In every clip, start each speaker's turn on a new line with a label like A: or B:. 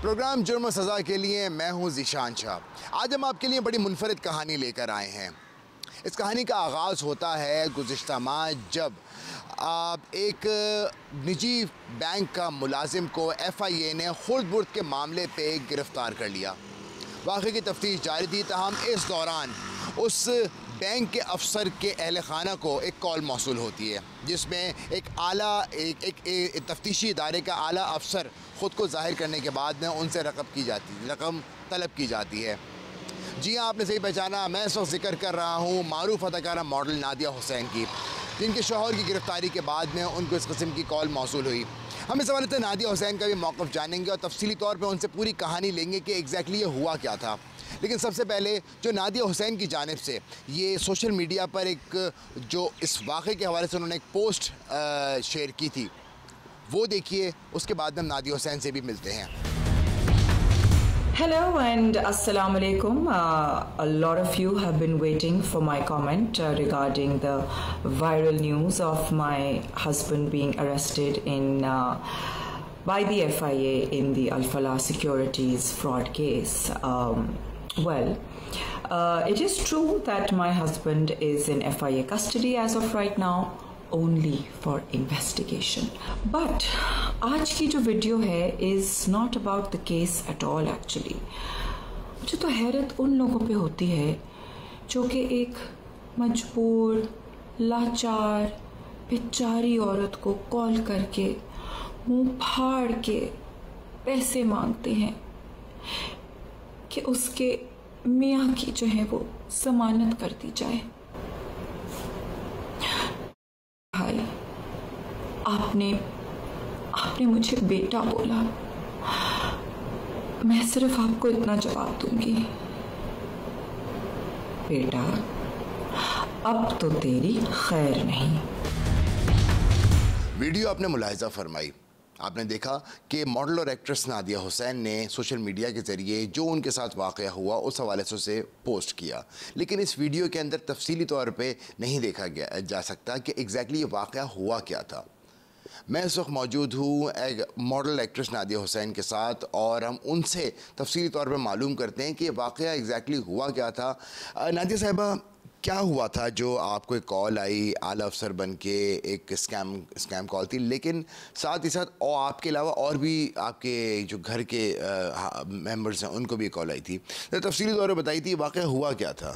A: Programme जुर्म सज़ा के लिए मैं हूँ ज़ीशान शाह। आज हम आपके लिए बड़ी मुनफरिद कहानी लेकर आए हैं। इस कहानी का आगाज़ होता है गुज़िश्ता माह, जब एक निजी बैंक का मुलाजिम को FIA ने खुर्द-बुर्द के मामले पे गिरफ़्तार कर लिया। वाक़े की तफ्तीश जारी थी, ताहम इस दौरान उस बैंक के अफसर के अहल खाना को एक कॉल मौसूल होती है, जिसमें एक तफ्तीशी इदारे का आला अफसर ख़ुद को ज़ाहिर करने के बाद में उनसे रकम तलब की जाती है। जी हाँ, आपने सही पहचाना, मैं इस वक्त जिक्र कर रहा हूँ मारूफ अदाकारा मॉडल नादिया हुसैन की, जिनके शौहर की गिरफ़्तारी के बाद में उनको इस किस्म की कॉल मौसूल हुई। हम इस हवाले से नादिया हुसैन का भी मौक़िफ़ जानेंगे और तफसीली तौर पर उनसे पूरी कहानी लेंगे कि एग्जैक्टली ये हुआ क्या था। लेकिन सबसे पहले जो नादिया हुसैन की जानिब से ये सोशल मीडिया पर जो इस वाक़े के हवाले से उन्होंने एक पोस्ट शेयर की थी, वो देखिए। उसके बाद हम नादिया हुसैन से भी मिलते हैं।
B: Hello and Assalamu alaikum. A lot of you have been waiting for my comment regarding the viral news of my husband being arrested by the FIA in the Al Falah Securities fraud case. It is true that my husband is in FIA custody as of right now, only for investigation. But आज की जो video है is not about the case at all actually. मुझे तो हैरत उन लोगों पे होती है जो कि एक मजबूर, लाचार, बेचारी औरत को कॉल करके मुंह फाड़ के पैसे मांगते हैं कि उसके मियाँ की जो है वो जमानत कर दी जाए। भाई, आपने मुझे बेटा बोला, मैं सिर्फ आपको इतना जवाब दूंगी, बेटा अब तो तेरी खैर नहीं।
A: वीडियो आपने मुलाहिजा फरमाई, आपने देखा कि मॉडल और एक्ट्रेस नादिया हुसैन ने सोशल मीडिया के ज़रिए जो उनके साथ वाक़या हुआ उस हवाले से उसे पोस्ट किया। लेकिन इस वीडियो के अंदर तफसीली तौर पे नहीं देखा जा सकता कि एग्जैक्टली ये वाक़या हुआ क्या था। मैं इस वक्त मौजूद हूँ एक मॉडल एक्ट्रेस नादिया हुसैन के साथ और हम उनसे तफसीली तौर पर मालूम करते हैं कि ये वाक़या एग्जैक्टली हुआ क्या था। नादिया साहिबा, क्या हुआ था जो आपको एक कॉल आई, आला अफसर बन के एक स्कैम कॉल थी, लेकिन साथ ही साथ और आपके अलावा और भी आपके जो घर के मेंबर्स हैं उनको भी कॉल आई थी, तो तफसीली तौर पर बताई थी वाक़या हुआ क्या था?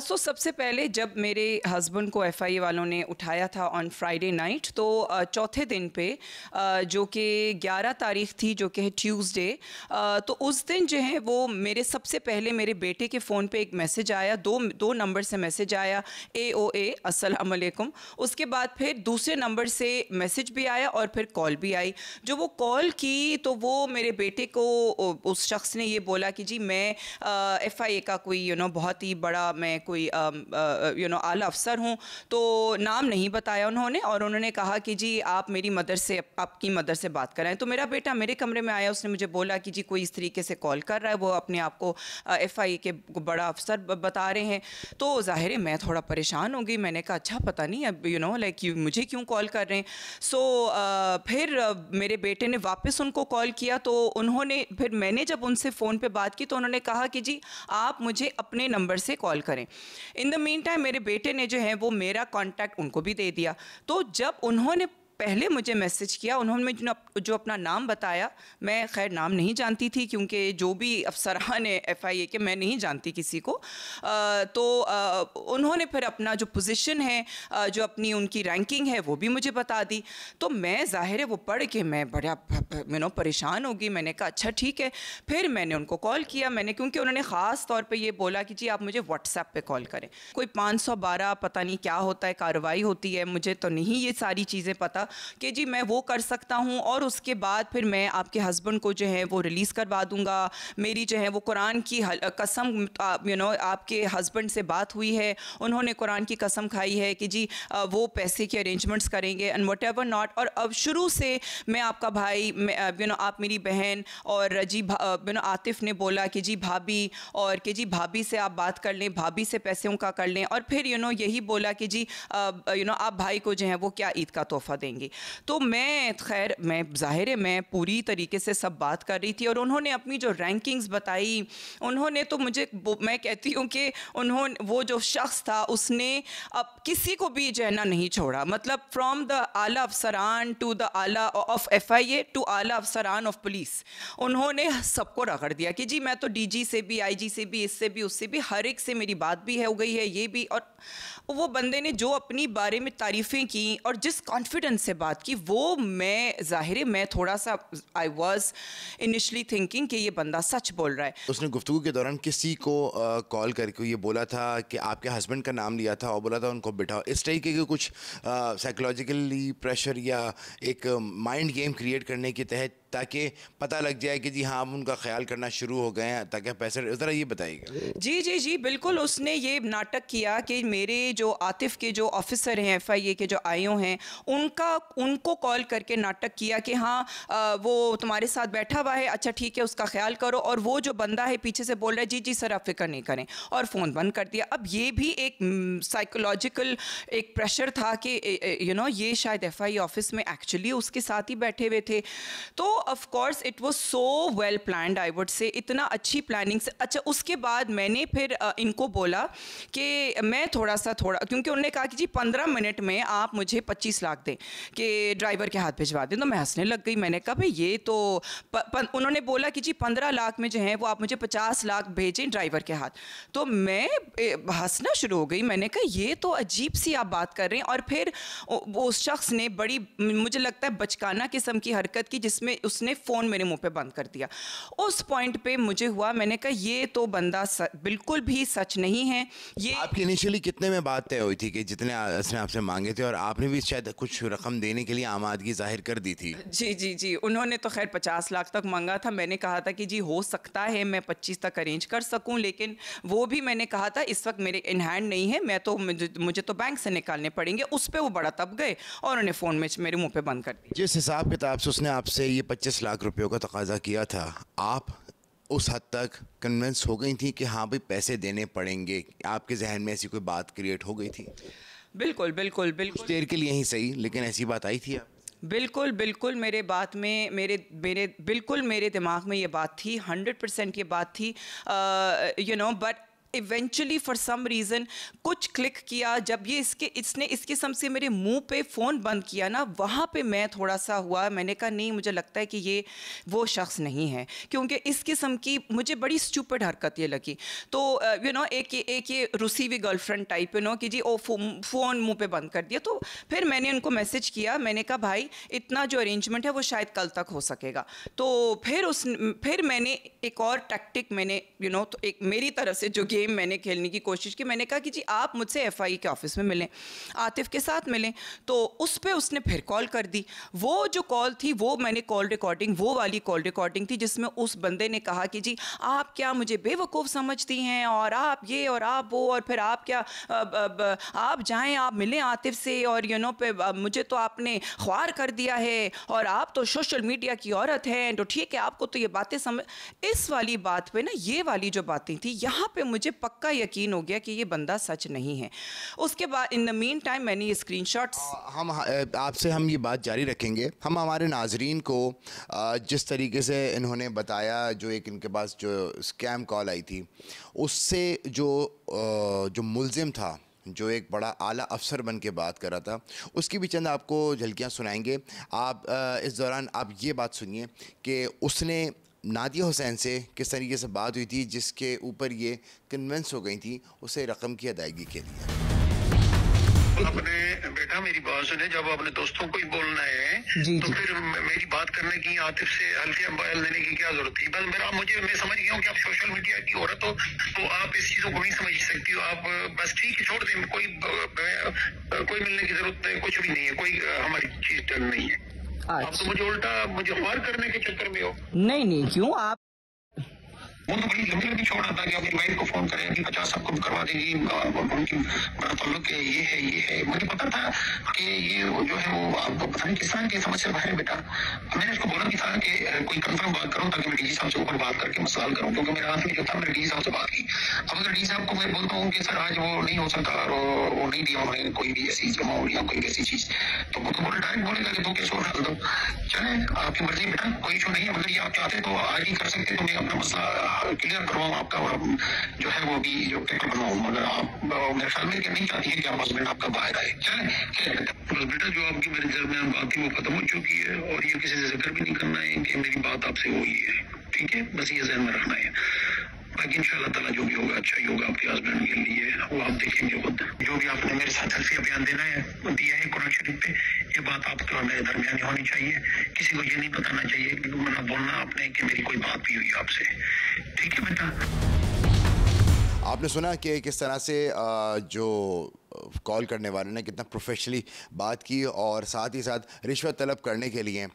C: सबसे पहले जब मेरे हस्बैंड को FIA वालों ने उठाया था ऑन फ्राइडे नाइट, तो चौथे दिन पे जो कि 11 तारीख थी, जो कि है ट्यूसडे, तो उस दिन जो है वो सबसे पहले मेरे बेटे के फ़ोन पे एक मैसेज आया, दो नंबर से मैसेज आया, AOA अस्सलाम वालेकुम। उसके बाद फिर दूसरे नंबर से मैसेज भी आया और फिर कॉल भी आई। जो वो कॉल की तो वो मेरे बेटे को उस शख्स ने ये बोला कि जी मैं FIA का कोई बहुत ही बड़ा मैं कोई आला अफसर हूँ, तो नाम नहीं बताया उन्होंने, और उन्होंने कहा कि जी आप आपकी मदर से बात कराएं। तो मेरा बेटा मेरे कमरे में आया, उसने मुझे बोला कि जी कोई इस तरीके से कॉल कर रहा है, वो अपने आप को FIA के बड़ा अफसर बता रहे हैं। तो ज़ाहिर है मैं थोड़ा परेशान हो गई, मैंने कहा अच्छा पता नहीं अब मुझे क्यों कॉल कर रहे हैं। फिर मेरे बेटे ने वापस उनको कॉल किया, तो उन्होंने फिर मैंने जब उनसे फ़ोन पे बात की तो उन्होंने कहा कि जी आप मुझे अपने नंबर से कॉल करें। इन द मीन टाइम मेरे बेटे ने जो है वो मेरा कॉन्टैक्ट उनको भी दे दिया। तो जब उन्होंने पहले मुझे मैसेज किया, उन्होंने जो अपना नाम बताया, मैं खैर नाम नहीं जानती थी क्योंकि जो भी अफसरान है FIA के मैं नहीं जानती किसी को, तो उन्होंने फिर अपना जो पोजीशन है, जो अपनी उनकी रैंकिंग है वो भी मुझे बता दी। तो मैं ज़ाहिर है वो पढ़ के मैं बड़ा परेशान हो गई। मैंने कहा अच्छा ठीक है। फिर मैंने उनको कॉल किया, क्योंकि उन्होंने ख़ास तौर पे ये बोला कि जी आप मुझे WhatsApp पे कॉल करें। कोई 512 पता नहीं क्या होता है, कार्रवाई होती है, मुझे तो नहीं ये सारी चीज़ें पता कि जी मैं वो कर सकता हूँ, और उसके बाद फिर मैं आपके हस्बैंड को जो है वो रिलीज़ करवा दूँगा। मेरी जो है वो कुरान की कसम आपके हस्बैंड से बात हुई है, उन्होंने कुरान की कसम खाई है कि जी वो पैसे के अरेंजमेंट्स करेंगे एंड वट एवर नॉट। और अब शुरू से मैं आपका भाई, आप मेरी बहन, और जी आतिफ़ ने बोला कि जी भाभी, और कि जी भाभी से आप बात कर लें, भाभी से पैसों का कर लें, और फिर यही बोला कि जी आप भाई को जो है वो क्या ईद का तोहफ़ा देंगे। देंगे। तो मैं खैर मैं ज़ाहिर है मैं पूरी तरीके से सब बात कर रही थी और उन्होंने अपनी जो रैंकिंग्स बताई, उन्होंने तो मुझे, मैं कहती हूँ कि उन्होंने, वो जो शख्स था उसने अब किसी को भी जो है ना नहीं छोड़ा, मतलब फ्रॉम द आला अफसरान टू द आला ऑफ FIA टू आला अफसरान ऑफ पुलिस, उन्होंने सबको रगड़ दिया कि जी मैं तो DG से भी, IG से भी, इससे भी, उससे भी, हर एक से मेरी बात भी हो गई है, ये भी। और वो बंदे ने जो अपनी बारे में तारीफ़ें की और जिस कॉन्फिडेंस से बात की, वो मैं ज़ाहिर है मैं थोड़ा सा आई वॉज इनिशली थिंकिंग कि ये बंदा सच बोल रहा है।
A: उसने गुफ्तगू के दौरान किसी को कॉल करके ये बोला था कि आपके हस्बैंड का नाम लिया था और बोला था उनको बिठाओ, इस तरीके के कुछ साइकोलॉजिकली प्रेशर या एक माइंड गेम क्रिएट करने के तहत, ताकि पता लग जाए कि जी हाँ हम उनका ख्याल करना शुरू हो गए हैं, ताकि पैसे, ज़रा ये बताइएगा।
C: जी बिल्कुल, उसने ये नाटक किया कि मेरे जो आतिफ के जो ऑफिसर हैं, FIA के जो IO हैं, उनको कॉल करके नाटक किया कि हाँ वो तुम्हारे साथ बैठा हुआ है, अच्छा ठीक है उसका ख्याल करो, और वो जो बंदा है पीछे से बोल रहा है जी सर आप फिक्र नहीं करें, और फ़ोन बंद कर दिया। अब ये भी एक साइकोलॉजिकल एक प्रेशर था कि ये शायद FIA ऑफिस में एक्चुअली उसके साथ ही बैठे हुए थे। तो of course it was so well planned, I would say, इतना अच्छी प्लानिंग से। अच्छा उसके बाद मैंने फिर इनको बोला कि मैं थोड़ा क्योंकि उन्होंने कहा कि जी 15 मिनट में आप मुझे 25 लाख दें कि ड्राइवर के हाथ भिजवा दें। तो मैं हंसने लग गई, मैंने कहा भाई ये तो उन्होंने बोला कि जी 15 लाख में जो है वो आप मुझे 50 लाख भेजें ड्राइवर के हाथ। तो मैं हंसना शुरू हो गई, मैंने कहा ये तो अजीब सी आप बात कर रहे हैं। और फिर वो उस शख्स ने बड़ी, मुझे लगता है बचकाना किस्म की हरकत की, जिसमें उसने फ़ोन मेरे मुंह पे बंद कर दिया। उस पॉइंट पे मुझे हुआ, मैंने कहा ये तो बंदा बिल्कुल भी सच नहीं है। ये
A: आपकी इनिशियली कितने में बात तय हुई थी कि जितने उसने आपसे मांगे थे, और आपने भी शायद कुछ रकम देने के लिए आमादगी जाहिर कर दी थी?
C: जी उन्होंने तो खैर 50 लाख तक मांगा था। मैंने कहा था कि जी हो सकता है मैं 25 तक अरेंज कर सकूं, लेकिन वो भी मैंने कहा था इस वक्त मेरे इन हैंड नहीं है, मैं तो मुझे तो बैंक से निकालने पड़ेंगे। उस पर वो बड़ा तब गए और उन्होंने फ़ोन में मेरे मुंह पे बंद कर दिया।
A: जिस हिसाब किताब से उसने आपसे ये 25 लाख रुपयों का तकाजा किया था, आप उस हद तक कन्विंस हो गई थी कि हाँ भाई पैसे देने पड़ेंगे? आपके जहन में ऐसी कोई बात क्रिएट हो गई थी?
C: बिल्कुल
A: देर के लिए ही सही, लेकिन ऐसी बात आई थी?
C: बिल्कुल मेरे बात में मेरे दिमाग में ये बात थी, 100% ये बात थी, but eventually for some reason कुछ क्लिक किया। जब ये इसने इस किस्म से मेरे मुंह पे फ़ोन बंद किया ना, वहाँ पे मैं थोड़ा सा हुआ, मैंने कहा नहीं, मुझे लगता है कि ये वो शख्स नहीं है, क्योंकि इस किस्म की मुझे बड़ी स्टूपिड हरकत ये लगी। तो एक ये रूसी हुई गर्लफ्रेंड टाइप कि जी फ़ोन मुंह पे बंद कर दिया। तो फिर मैंने उनको मैसेज किया, मैंने कहा भाई इतना जो अरेंजमेंट है वो शायद कल तक हो सकेगा। तो फिर मैंने एक और टैक्टिक मैंने तो एक मेरी तरफ से जो गेम मैंने खेलने की कोशिश की, मैंने कहा कि जी आप मुझसे FIA के ऑफिस में मिलें, आतिफ के साथ मिलें। तो उस पे उसने फिर कॉल कर दी। वो जो कॉल थी वो मैंने वो वाली कॉल रिकॉर्डिंग थी, जिसमें उस बंदे ने कहा कि जी आप क्या मुझे बेवकूफ़ समझती हैं, और आप ये और आप वो, और फिर आप क्या आप जाएं आप मिलें आतिफ से, और पे मुझे तो आपने ख्वार कर दिया है, और आप तो सोशल मीडिया की औरत हैं, तो ठीक है आपको तो ये बातें समझ। इस वाली बात पे ना, ये वाली जो बातें थी, यहाँ पे मुझे पक्का यकीन हो गया कि ये बंदा सच नहीं है। उसके बाद इन द मीन टाइम मैंने ये स्क्रीनशॉट्स,
A: हम आपसे हम ये बात जारी रखेंगे। हम हमारे नाजरीन को जिस तरीके से इन्होंने बताया, जो एक इनके पास जो स्कैम कॉल आई थी, उससे जो मुल्ज़िम था, जो एक बड़ा आला अफसर बन के बात कर रहा था, उसकी भी चंद आपको झलकियाँ सुनाएंगे। आप इस दौरान आप ये बात सुनिए कि उसने नादिया हुसैन से किस तरीके से बात हुई थी, जिसके ऊपर ये कन्विंस हो गई थी उसे रकम की अदायगी के लिए।
D: अपने बेटा मेरी बात सुने, जब अपने दोस्तों को ही बोलना है तो फिर मेरी बात करने की, आतिफ से हल्के बयान देने की क्या जरूरत थी? बस मैं समझ गया हूँ कि आप सोशल मीडिया की औरत हो, तो आप इस चीजों को नहीं समझ सकती हो। आप बस ठीक है छोड़ दें, कोई मिलने की जरूरत नहीं, कुछ भी नहीं है, कोई हमारी चीज टर्न नहीं है। आप तो मुझे ख्वार करने के चक्कर में हो।
C: नहीं क्यों? आप
D: वो तो बड़ी लंबी छोड़ रहा था कि अपनी वाइफ को फोन करें कि 50 आपको करवा देगी, उनकी ताल्लुक ये है। मुझे पता था कि ये जो है वो आपको पता नहीं किस तरह की समझ से बाहर बेटा। मैंने उसको बोला कि था था कि कोई कंफर्म बात करूं ताकि मैं डीजी साहब से ऊपर बात करके मसला हल करूं, क्योंकि मेरा आखिरी जो था मैंने डीजी साहब से बात की। अब अगर डीजी साहब को मैं बोलता हूँ कि सर आज वो नहीं हो सकता और वो नहीं दिया उन्होंने कोई भी ऐसी अमाउंट या कोई ऐसी चीज, तो वो तो बोले डायरेक्ट बोलेगा कि 2 केस और डाल दो। चले आपकी मर्जी बेटा, कोई इशू नहीं है। मतलब ये आप चाहते तो आज ही कर सकते, तो मैं अपना मसला क्लियर करवाऊँ आपका और जो है वो भी जो पेपर बनवाऊँ। मगर आप मेरे ख्याल में नहीं चाहती है कि आप हस्बैंड आपका बाहर आए। चले बस बेटा, जो आपकी मेरे दरमियान बात थी वो खत्म हो चुकी है और ये किसी से जिक्र भी नहीं करना है कि मेरी बात आपसे हुई है, ठीक है? बस ये ज़हन में रखना है। बाकी इंशाल्लाह ताला जो भी होगा अच्छा ही होगा आपके हस्बैंड के लिए, वो आप देखेंगे खुद। जो भी आपने मेरे साथ हल्फिया बयान देना है वो दिया है कुरान शरीफ पे, ये बात आपके और मेरे दरमियान ही होनी चाहिए। किसी को ये नहीं बताना चाहिए कि मतलब बोलना आपने कि मेरी कोई बात भी हुई आपसे, ठीक है बेटा?
A: आपने सुना कि किस तरह से जो कॉल करने वाले ने कितना प्रोफेशनली बात की और साथ ही साथ रिश्वत तलब करने के लिए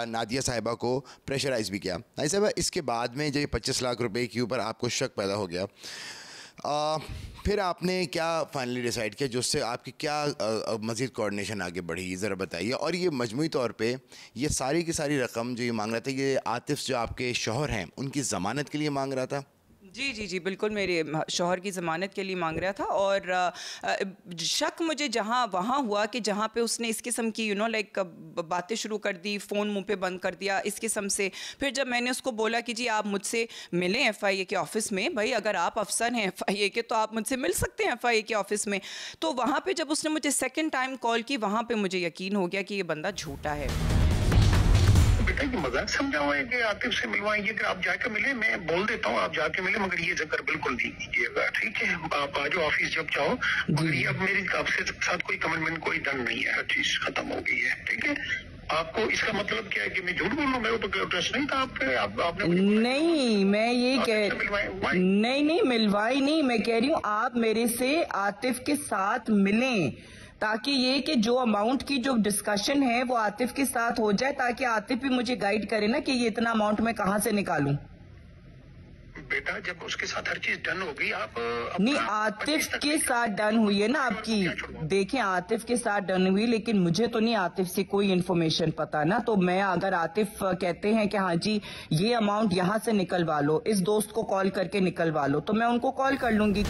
A: नादिया साहिबा को प्रेशराइज़ भी किया। नादिया साहिबा, इसके बाद में जब 25 लाख रुपए के ऊपर आपको शक पैदा हो गया, फिर आपने क्या फाइनली डिसाइड किया, जिससे आपकी क्या मज़ीद कोऑर्डिनेशन आगे बढ़ी, ज़रा बताइए। और ये मजमूई तौर पे ये सारी की सारी रकम जो ये मांग रहा था, ये आतिफ जो आपके शौहर हैं उनकी ज़मानत के लिए मांग रहा था?
C: जी जी जी बिल्कुल, मेरे शौहर की ज़मानत के लिए मांग रहा था। और शक मुझे वहाँ हुआ कि जहाँ पे उसने इस किस्म की लाइक बातें शुरू कर दी, फ़ोन मुंह पे बंद कर दिया इस किस्म से। फिर जब मैंने उसको बोला कि जी आप मुझसे मिलें FIA के ऑफ़िस में, भाई अगर आप अफसर हैं FIA के तो आप मुझसे मिल सकते हैं FIA के ऑफ़िस में। तो वहाँ पर जब उसने मुझे सेकेंड टाइम कॉल की, वहाँ पर मुझे यकीन हो गया कि ये बंदा झूठा है।
D: बेटा ये मजाक समझा हुआ है कि आतिफ से मिलवाएंगे कि आप जाके मिले, मैं बोल देता हूँ आप जाके मिले, मगर ये जिक्र बिल्कुल नहीं कीजिएगा, ठीक है? आप आ जाओ ऑफिस जब चाहो, मगर ये अब मेरी आपसे साथ कोई कमिटमेंट कोई डन नहीं है, हर चीज खत्म हो गई है, ठीक है? आपको इसका मतलब क्या है कि मैं झूठ बोल रहा हूँ? मेरे ऊपर ट्रस्ट नहीं था आपने
C: नहीं, मैं ये नहीं मिलवाई नहीं, मैं कह रही हूँ आप मेरे से आतिफ के साथ मिलें, ताकि ये कि जो अमाउंट की जो डिस्कशन है वो आतिफ के साथ हो जाए, ताकि आतिफ भी मुझे गाइड करे ना कि ये इतना अमाउंट मैं कहाँ से निकालूं।
D: बेटा जब उसके साथ हर चीज डन हो गई, आप
C: नहीं, आतिफ के साथ डन हुई है ना आपकी, देखें आतिफ के साथ डन हुई, लेकिन मुझे तो नहीं आतिफ से कोई इन्फॉर्मेशन पता ना। तो मैं अगर आतिफ कहते हैं कि हाँ जी ये अमाउंट यहाँ से निकलवा लो, इस दोस्त को कॉल करके निकलवा लो, तो मैं उनको कॉल कर लूंगी।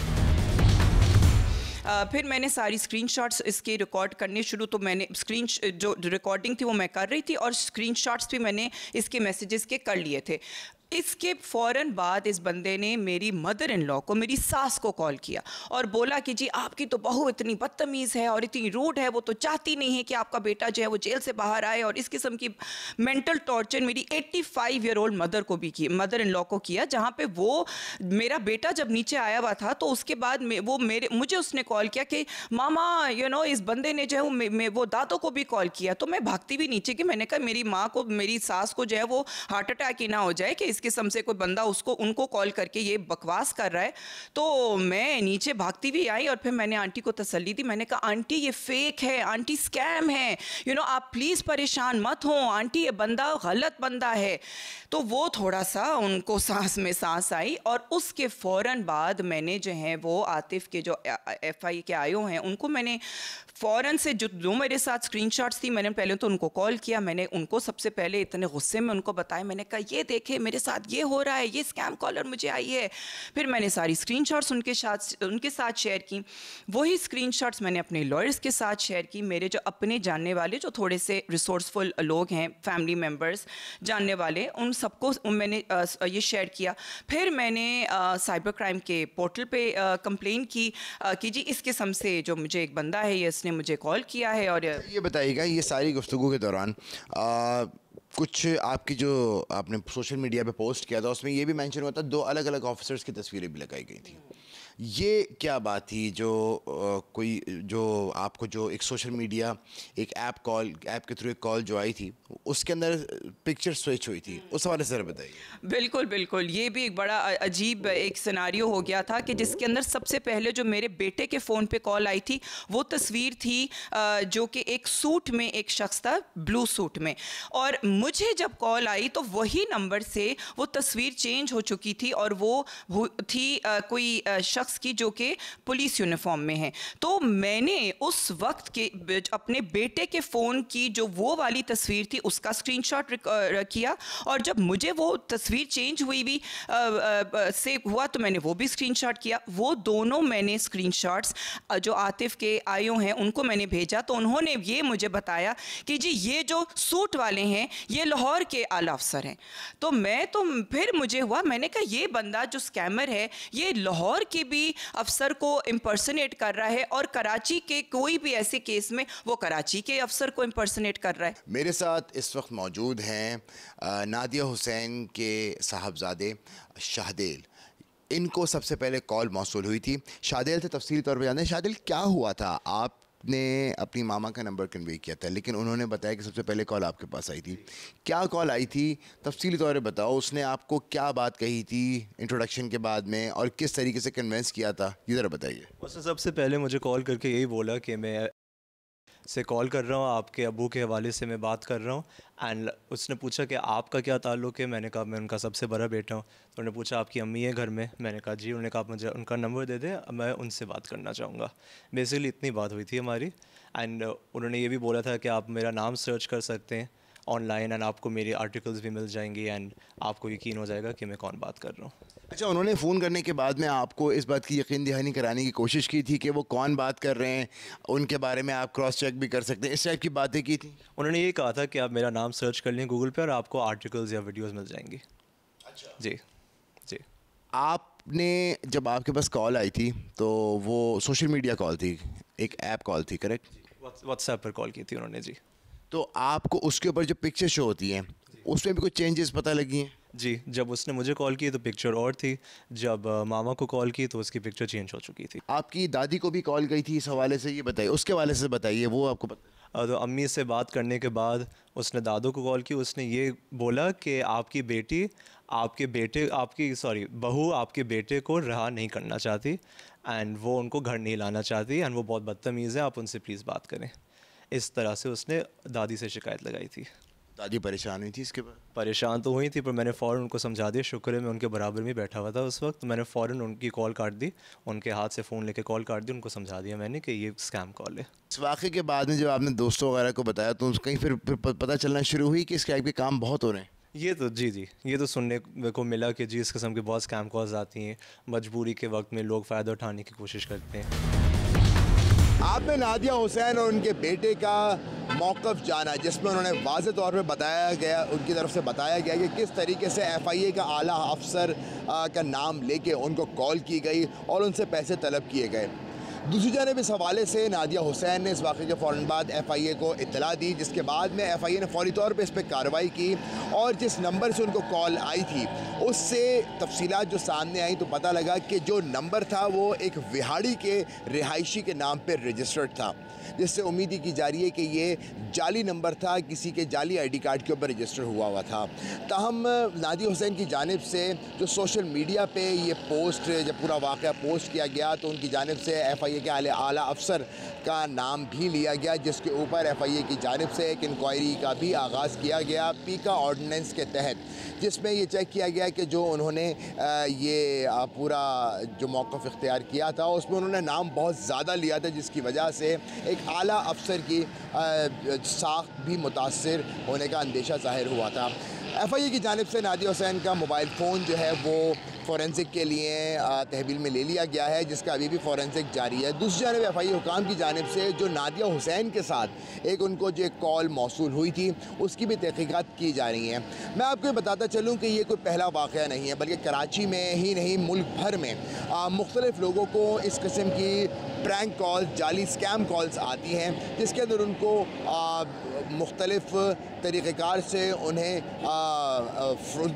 C: फिर मैंने सारी स्क्रीनशॉट्स इसके रिकॉर्ड करने शुरू, तो मैंने जो रिकॉर्डिंग थी वो मैं कर रही थी और स्क्रीनशॉट्स भी मैंने इसके मैसेजेस के कर लिए थे। इसके फ़ौरन बाद इस बंदे ने मेरी मदर इन लॉ को, मेरी सास को कॉल किया और बोला कि जी आपकी तो बहू इतनी बदतमीज़ है और इतनी रूड है, वो तो चाहती नहीं है कि आपका बेटा जो है वो जेल से बाहर आए, और इस किस्म की मेंटल टॉर्चर मेरी 85 ईयर ओल्ड मदर को भी की, मदर इन लॉ को किया। जहाँ पे वो मेरा बेटा जब नीचे आया हुआ था तो उसके बाद मुझे उसने कॉल किया कि मामा इस बंदे ने जो है वो दादो को भी कॉल किया। तो मैं भागती भी नीचे कि मैंने कहा मेरी माँ को, मेरी सास को जो है वो हार्ट अटैक ही ना हो जाए कि किस्म से कोई बंदा उनको कॉल करके ये बकवास कर रहा है। तो मैं नीचे भागती भी आई और फिर मैंने आंटी को तसल्ली दी। मैंने कहा आंटी ये फेक है, आंटी स्कैम है, आप प्लीज़ परेशान मत हो आंटी, ये बंदा गलत बंदा है। तो वो थोड़ा सा उनको सांस में सांस आई और उसके फ़ौरन बाद मैंने जो है वो आतिफ के जो FIA के आयो हैं उनको मैंने फ़ौरन से जो मेरे साथ स्क्रीनशॉट्स थी, मैंने पहले तो उनको कॉल किया। मैंने उनको सबसे पहले इतने गुस्से में उनको बताया, मैंने कहा ये देखे मेरे साथ ये हो रहा है, ये स्कैम कॉलर मुझे आई है। फिर मैंने सारी स्क्रीनशॉट्स उनके साथ शेयर की। वही स्क्रीनशॉट्स मैंने अपने लॉयर्स के साथ शेयर की। मेरे जो अपने जानने वाले जो थोड़े से रिसोर्सफुल लोग हैं, फैमिली मेम्बर्स जानने वाले, उन सबको मैंने ये शेयर किया। फिर मैंने साइबर क्राइम के पोर्टल पे कंप्लेन की कि जी इस किस्म से जो मुझे एक बंदा है ये इसने मुझे कॉल किया है। और
A: ये बताइएगा ये सारी गुफ्तगू के दौरान कुछ आपकी जो आपने सोशल मीडिया पे पोस्ट किया था उसमें ये भी मेंशन हुआ था 2 अलग अलग ऑफिसर्स की तस्वीरें भी लगाई गई थी। ये क्या बात थी जो आपको जो एक सोशल मीडिया एक ऐप के थ्रू एक कॉल जो आई थी उसके अंदर पिक्चर स्विच हुई थी, उस हवाले से बताइए।
C: बिल्कुल बिल्कुल, ये भी एक बड़ा अजीब एक सिनारियो हो गया था कि जिसके अंदर सबसे पहले जो मेरे बेटे के फ़ोन पे कॉल आई थी वो तस्वीर थी जो कि एक सूट में एक शख्स था, ब्लू सूट में, और मुझे जब कॉल आई तो वही नंबर से वो तस्वीर चेंज हो चुकी थी और वो थी कोई शख्स की जो कि पुलिस यूनिफॉर्म में है। तो मैंने उस वक्त के अपने बेटे के फ़ोन की जो वो वाली तस्वीर थी उसका स्क्रीनशॉट किया, और जब मुझे वो तस्वीर चेंज हुई भी से हुआ तो मैंने वो भी स्क्रीनशॉट किया। वो दोनों मैंने स्क्रीनशॉट्स जो आतिफ के आयो हैं उनको मैंने भेजा, तो उन्होंने ये मुझे बताया कि जी ये जो सूट वाले हैं ये लाहौर के आला अफसर हैं। तो फिर मुझे हुआ, मैंने कहा ये बंदा जो स्कैमर है ये लाहौर के भी अफसर को इम्पर्सनेट कर रहा है, और कराची के कोई भी ऐसे केस में वो कराची के अफसर को इम्पर्सनेट कर रहा है।
A: मेरे साथ इस वक्त मौजूद हैं नादिया हुसैन के साहबजादे शाहदेल। इनको सबसे पहले कॉल मौसूल हुई थी। शाहदेल से तफसीली तौर पर जानते हैं। शाहदेल, क्या हुआ था? आपने अपनी मामा का नंबर कन्वे किया था, लेकिन उन्होंने बताया कि सबसे पहले कॉल आपके पास आई थी। क्या कॉल आई थी, तफसीली तौर पर बताओ। उसने आपको क्या बात कही थी इंट्रोडक्शन के बाद में, और किस तरीके से कन्वेंस किया था, ये ज़रा बताइए।
E: उसने सबसे पहले मुझे कॉल करके यही बोला कि मैं से कॉल कर रहा हूँ, आपके अबू के हवाले से मैं बात कर रहा हूँ। एंड उसने पूछा कि आपका क्या ताल्लुक़ है। मैंने कहा मैं उनका सबसे बड़ा बेटा हूँ। तो उन्होंने पूछा आपकी अम्मी है घर में? मैंने कहा जी। उन्होंने कहा आप मुझे उनका नंबर दे दें, मैं उनसे बात करना चाहूँगा। बेसिकली इतनी बात हुई थी हमारी। एंड उन्होंने ये भी बोला था कि आप मेरा नाम सर्च कर सकते हैं ऑनलाइन, एंड आपको मेरी आर्टिकल्स भी मिल जाएंगी, एंड आपको यकीन हो जाएगा कि मैं कौन बात कर रहा हूँ।
A: अच्छा, उन्होंने फ़ोन करने के बाद में आपको इस बात की यकीन दहानी कराने की कोशिश की थी कि वो कौन बात कर रहे हैं, उनके बारे में आप क्रॉस चेक भी कर सकते हैं, इस टाइप की बातें की थी?
E: उन्होंने ये कहा था कि आप मेरा नाम सर्च कर लें गूगल पे और आपको आर्टिकल्स या वीडियोस मिल जाएंगी। अच्छा जी जी।
A: आपने जब आपके पास कॉल आई थी तो वो सोशल मीडिया कॉल थी, एक ऐप कॉल थी, करेक्ट?
E: व्हाट्सएप पर कॉल की थी उन्होंने जी।
A: तो आपको उसके ऊपर जो पिक्चर शो होती हैं उसमें भी कुछ चेंजेस पता लगी हैं?
E: जी, जब उसने मुझे कॉल की तो पिक्चर और थी, जब मामा को कॉल की तो उसकी पिक्चर चेंज हो चुकी थी।
A: आपकी दादी को भी कॉल गई थी इस हवाले से, ये बताइए, उसके हवाले से बताइए, वो आपको पता?
E: तो अम्मी से बात करने के बाद उसने दादू को कॉल की। उसने ये बोला कि आपकी बेटी आपकी बहू आपके बेटे को रहा नहीं करना चाहती, एंड वो उनको घर नहीं लाना चाहती, एंड वो बहुत बदतमीज़ है, आप उनसे प्लीज़ बात करें। इस तरह से उसने दादी से शिकायत लगाई थी।
A: दादी परेशान हुई थी इसके बाद?
E: परेशान तो हुई थी, पर मैंने फ़ौरन उनको समझा दिया। शुक्र है मैं उनके बराबर में बैठा हुआ था उस वक्त। मैंने फ़ौरन उनकी कॉल काट दी, उनके हाथ से फ़ोन लेके कॉल काट दी। उनको समझा दिया मैंने कि ये स्कैम कॉल है।
A: इस वाक़े के बाद में जब आपने दोस्तों वगैरह को बताया तो कहीं फिर पता चलना शुरू हुई कि इस टाइप के काम बहुत हो रहे हैं?
E: ये तो जी, ये तो सुनने को मिला कि जी इस किस्म की बहुत स्कैम कॉल्स आती हैं। मजबूरी के वक्त में लोग फ़ायदा उठाने की कोशिश करते हैं।
A: आपने नादिया हुसैन और उनके बेटे का मौक़िफ़ जाना, जिसमें उन्होंने वाज़ेह तौर पे बताया गया, उनकी तरफ से बताया गया कि किस तरीके से FIA का आला अफसर का नाम लेके उनको कॉल की गई और उनसे पैसे तलब किए गए। दूसरी जानिब इस हवाले से नादिया हुसैन ने इस वाक़े के फ़ौरन बाद FIA को इत्तला दी, जिसके बाद में FIA ने फ़ौरी तौर पर इस पर कार्रवाई की, और जिस नंबर से उनको कॉल आई थी उससे तफसीलात जो सामने आई तो पता लगा कि जो नंबर था वो एक विहाड़ी के रिहायशी के नाम पर रजिस्टर्ड था, जिससे उम्मीद की जा रही है कि ये जाली नंबर था, किसी के जाली ID कार्ड के ऊपर रजिस्टर हुआ था। ताहम नादिया हुसैन की जानिब से जो सोशल मीडिया पे ये पोस्ट, जब पूरा वाक़या पोस्ट किया गया तो उनकी जानिब से FIA के आला अफसर का नाम भी लिया गया, जिसके ऊपर FIA की जानिब से एक इंक्वायरी का भी आगाज़ किया गया पीका ऑर्डिनेंस के तहत, जिसमें ये चेक किया गया कि जो उन्होंने ये पूरा जो मौक़िफ़ इख्तियार किया था उसमें उन्होंने नाम बहुत ज़्यादा लिया था, जिसकी वजह से एक आला अफसर की साख भी मुतासर होने का अंदेशा ज़ाहिर हुआ था। FIA की जानिब से नादिया हुसैन का मोबाइल फ़ोन जो है वो फ़ोरेंसिक के लिए तहवील में ले लिया गया है, जिसका अभी भी फ़ोरेंसिक जारी है। दूसरी जानिब FIA हुकाम की जानिब से जो नादिया हुसैन के साथ एक उनको जो एक कॉल मौसूल हुई थी उसकी भी तहक़ीक़ात की जा रही हैं। मैं आपको ये बताता चलूँ कि ये कोई पहला वाक़या नहीं है, बल्कि कराची में ही नहीं मुल्क भर में मुख्तलिफ़ लोगों को इस किस्म की प्रैंक कॉल्स, जाली स्कैम कॉल्स आती हैं, जिसके अंदर उनको मुख्तलिफ़ तरीक़ेकार से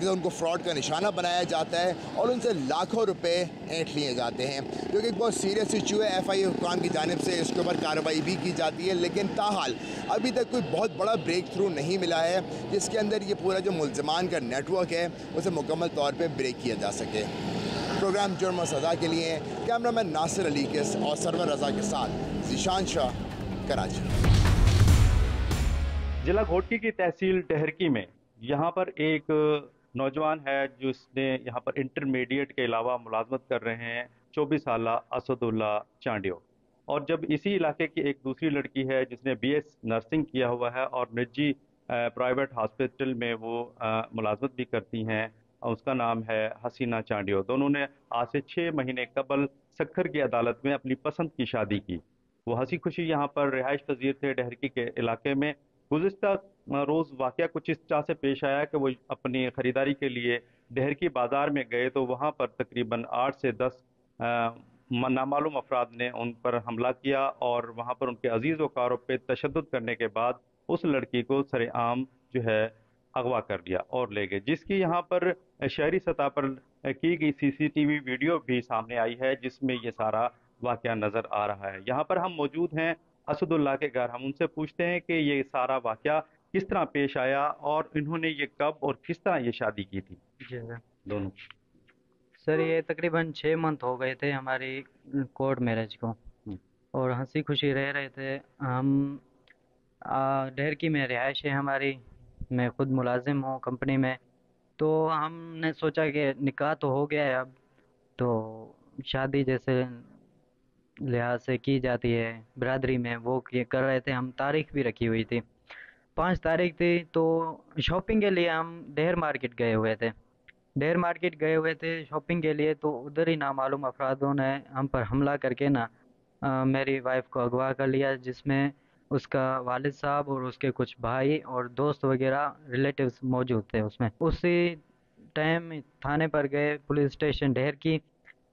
A: उनको फ़्रॉड का निशाना बनाया जाता है और उनसे लाखों रुपए ऐंठ लिए जाते हैं, जो कि एक बहुत सीरियस इशू है। FIA हुकाम की जानिब से इसके ऊपर कार्रवाई भी की जाती है, लेकिन ताहाल अभी तक कोई बहुत बड़ा ब्रेक थ्रू नहीं मिला है जिसके अंदर ये पूरा जो मुल्ज़िमान का नेटवर्क है उसे मुकम्मल तौर पर ब्रेक किया जा सके। प्रोग्राम जुर्म और सज़ा के लिए कैमरामैन नासिर अली के और सरवर रज़ा के साथ ज़ीशान शाह, कराची।
F: जिला घोटकी की तहसील डहरकी में यहाँ पर एक नौजवान है जिसने यहाँ पर इंटरमीडिएट के अलावा मुलाजमत कर रहे हैं 24 साल असदुल्ला चांडियो, और जब इसी इलाके की एक दूसरी लड़की है जिसने BS नर्सिंग किया हुआ है और निजी प्राइवेट हॉस्पिटल में वो मुलाजमत भी करती हैं। उसका नाम है हसीना चांडियो। दोनों ने आज से 6 महीने कबल सक्खर की अदालत में अपनी पसंद की शादी की। वो हंसी खुशी यहाँ पर रिहाइश पजीर थे डहरकी के इलाके में। गुज़िश्ता रोज़ वाक़या कुछ इस तरह से पेश आया कि वो अपनी ख़रीदारी के लिए डहरकी बाज़ार में गए तो वहाँ पर तकरीबन 8 से 10 नामालूम अफराद ने उन पर हमला किया और वहाँ पर उनके अजीज़ वकारों पे तशद्दुद करने के बाद उस लड़की को सरेआम जो है अगवा कर लिया और ले गए, जिसकी यहाँ पर शहरी सतह पर की गई CCTV वीडियो भी सामने आई है जिसमें ये सारा वाक़या नज़र आ रहा है। यहाँ पर हम मौजूद हैं असदुल्ला के घर। हम उनसे पूछते हैं कि ये सारा वाक़या किस तरह पेश आया और इन्होंने ये कब और किस तरह ये शादी की थी।
G: जी सर।
F: दोनों
G: सर ये तकरीबन 6 मंथ हो गए थे हमारी कोर्ट मैरिज को और हंसी खुशी रह रहे थे हम। डहरकी में रिहाइश है हमारी, मैं खुद मुलाजिम हूँ कंपनी में। तो हमने सोचा कि निकाह तो हो गया है अब, तो शादी जैसे लिहाज से की जाती है बिरादरी में वो कर रहे थे। हम तारीख भी रखी हुई थी, 5 तारीख थी। तो शॉपिंग के लिए हम डेयर मार्केट गए हुए थे। डेयर मार्केट गए हुए थे शॉपिंग के लिए, तो उधर ही नामालूम अफरादों ने हम पर हमला करके ना मेरी वाइफ को अगवा कर लिया, जिसमें उसका वालिद साहब और उसके कुछ भाई और दोस्त वगैरह रिलेटिव्स मौजूद थे उसमें। उसी टाइम थाने पर गए, पुलिस स्टेशन डेयर की।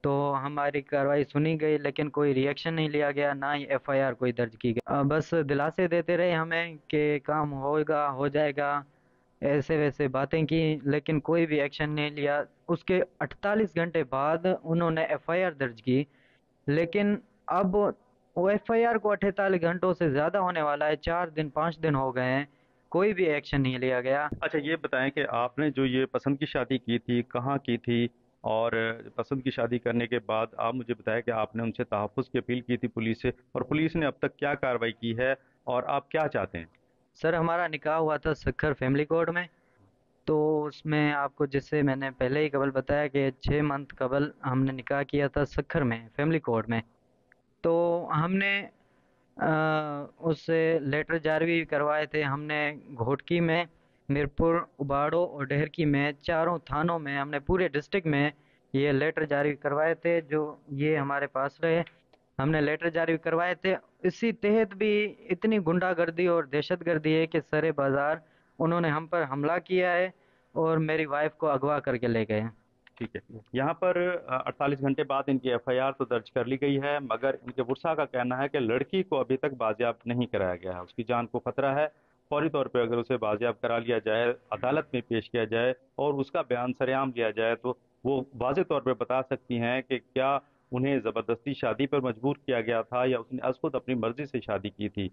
G: तो हमारी कार्रवाई सुनी गई लेकिन कोई रिएक्शन नहीं लिया गया, ना ही FIR कोई दर्ज की गई। बस दिलासे देते रहे हमें कि काम होगा, हो जाएगा, ऐसे वैसे बातें की, लेकिन कोई भी एक्शन नहीं लिया। उसके 48 घंटे बाद उन्होंने FIR दर्ज की, लेकिन अब वो FIR को 48 घंटों से ज़्यादा होने वाला है, 4 दिन 5 दिन हो गए हैं, कोई भी एक्शन नहीं लिया गया।
F: अच्छा, ये बताएं कि आपने जो ये पसंद की शादी की थी कहाँ की थी, और पसंद की शादी करने के बाद आप मुझे बताया कि आपने उनसे तहफ़्फ़ुज़ की अपील की थी पुलिस से, और पुलिस ने अब तक क्या कार्रवाई की है और आप क्या चाहते हैं?
G: सर हमारा निकाह हुआ था सक्खर फैमिली कोर्ट में। तो उसमें आपको जैसे मैंने पहले ही कबल बताया कि 6 मंथ कबल हमने निकाह किया था सक्खर में फैमिली कोर्ट में। तो हमने उससे लेटर जारी भी करवाए थे। हमने घोटकी में, मीरपुर, उबाड़ो और डहरकी में, चारों थानों में हमने पूरे डिस्ट्रिक्ट में ये लेटर जारी करवाए थे, जो ये हमारे पास रहे। हमने लेटर जारी करवाए थे। इसी तहत भी इतनी गुंडागर्दी और दहशतगर्दी है कि सरे बाजार उन्होंने हम पर हमला किया है और मेरी वाइफ को अगवा करके ले गए हैं।
F: ठीक है, यहाँ पर 48 घंटे बाद इनकी FIR तो दर्ज कर ली गई है, मगर इनके वर्सा का कहना है कि लड़की को अभी तक बाजियाब नहीं कराया गया है, उसकी जान को खतरा है। फौरी तौर पे अगर उसे बाजियाब करा लिया जाए, अदालत में पेश किया जाए और उसका बयान सरेआम लिया जाए तो वो वाज़ेह तौर पे बता सकती हैं कि क्या उन्हें ज़बरदस्ती शादी पर मजबूर किया गया था या उसने अज़ खुद अपनी मर्जी से शादी की थी।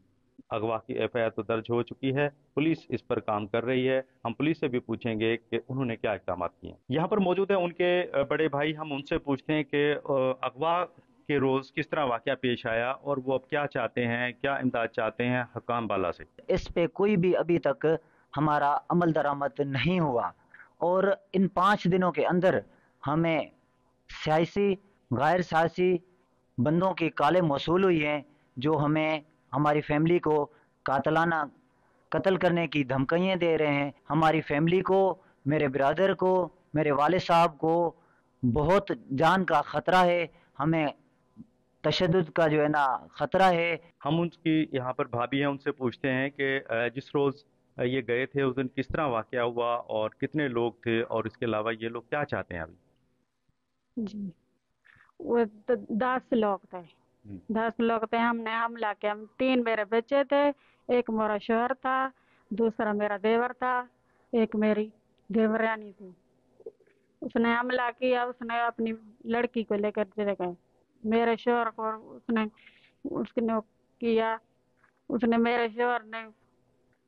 F: अगवा की FIR तो दर्ज हो चुकी है, पुलिस इस पर काम कर रही है। हम पुलिस से भी पूछेंगे कि उन्होंने क्या इक़दाम किए। यहाँ पर मौजूद है उनके बड़े भाई, हम उनसे पूछते हैं कि अगवा के रोज़ किस तरह वाक़या पेश आया और वो अब क्या चाहते हैं, क्या इमदाद चाहते हैं हकाम बाला से।
H: इस पे कोई भी अभी तक हमारा अमल दरामद नहीं हुआ और इन 5 दिनों के अंदर हमें सियासी गैर सियासी बंदों की काले मौसूल हुई हैं, जो हमें हमारी फैमिली को कातलाना कत्ल करने की धमकियाँ दे रहे हैं। हमारी फैमिली को, मेरे ब्रदर को, मेरे वाले साहब को बहुत जान का ख़तरा है, हमें तशद्दुद का जो है ना ख़तरा है।
F: हम उनकी यहाँ पर भाभी हैं, उनसे पूछते हैं कि जिस रोज़ ये गए थे उस दिन किस तरह वाक़या हुआ और कितने लोग थे, और इसके अलावा ये लोग क्या चाहते हैं अभी।
I: जी, वो 10 लोग थे। 10 लोग थे। हमने हमला किया। 3 मेरे बच्चे थे, एक मेरा शोहर था, दूसरा मेरा देवर था, एक मेरी देवरानी थी। उसने हमला किया, उसने अपनी लड़की को लेकर चले गए। मेरे शोहर को उसने किया, उसने मेरे शोहर ने,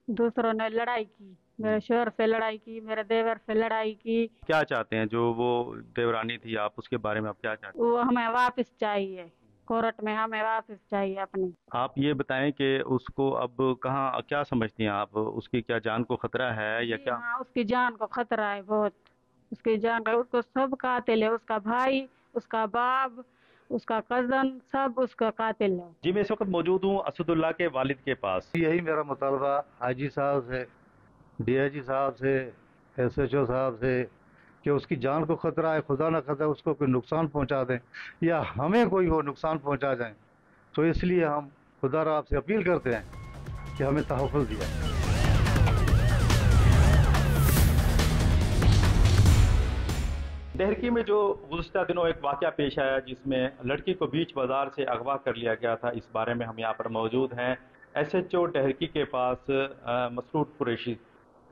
I: दूसरों ने लड़ाई की, मेरे शोहर से लड़ाई की, मेरे देवर से लड़ाई की।
F: क्या चाहते हैं जो वो देवरानी थी, आप उसके बारे में आप क्या चाहते हैं?
I: वो हमें वापस चाहिए, कोर्ट में हमें वापस चाहिए अपनी।
F: आप ये बताएं कि उसको अब कहाँ, क्या समझती हैं आप, उसकी क्या जान को खतरा है या क्या?
I: हाँ, उसकी जान को खतरा है बहुत, उसकी जान का। उसको सब कातिल है, उसका भाई, उसका बाप, उसका कजन, सब उसका कातिल है।
F: जी, मैं इस वक्त मौजूद हूँ असदुल्ला के वालिद के पास।
J: यही मेरा मुतालबा हाजी साहब से DIG साहब से, SHO साहब से कि उसकी जान को ख़तरा है, खुदा ना ख़तरा उसको कोई नुकसान पहुंचा दें या हमें कोई वो नुकसान पहुंचा जाए। तो इसलिए हम खुदा रा आपसे अपील करते हैं कि हमें तहफ़्फ़ुज़ दिया।
F: डहरकी में जो गुज़िश्ता दिनों एक वाक़या पेश आया जिसमें लड़की को बीच बाज़ार से अगवा कर लिया गया था, इस बारे में हम यहाँ पर मौजूद हैं SHO डहरकी के पास मसरूर कुरैशी।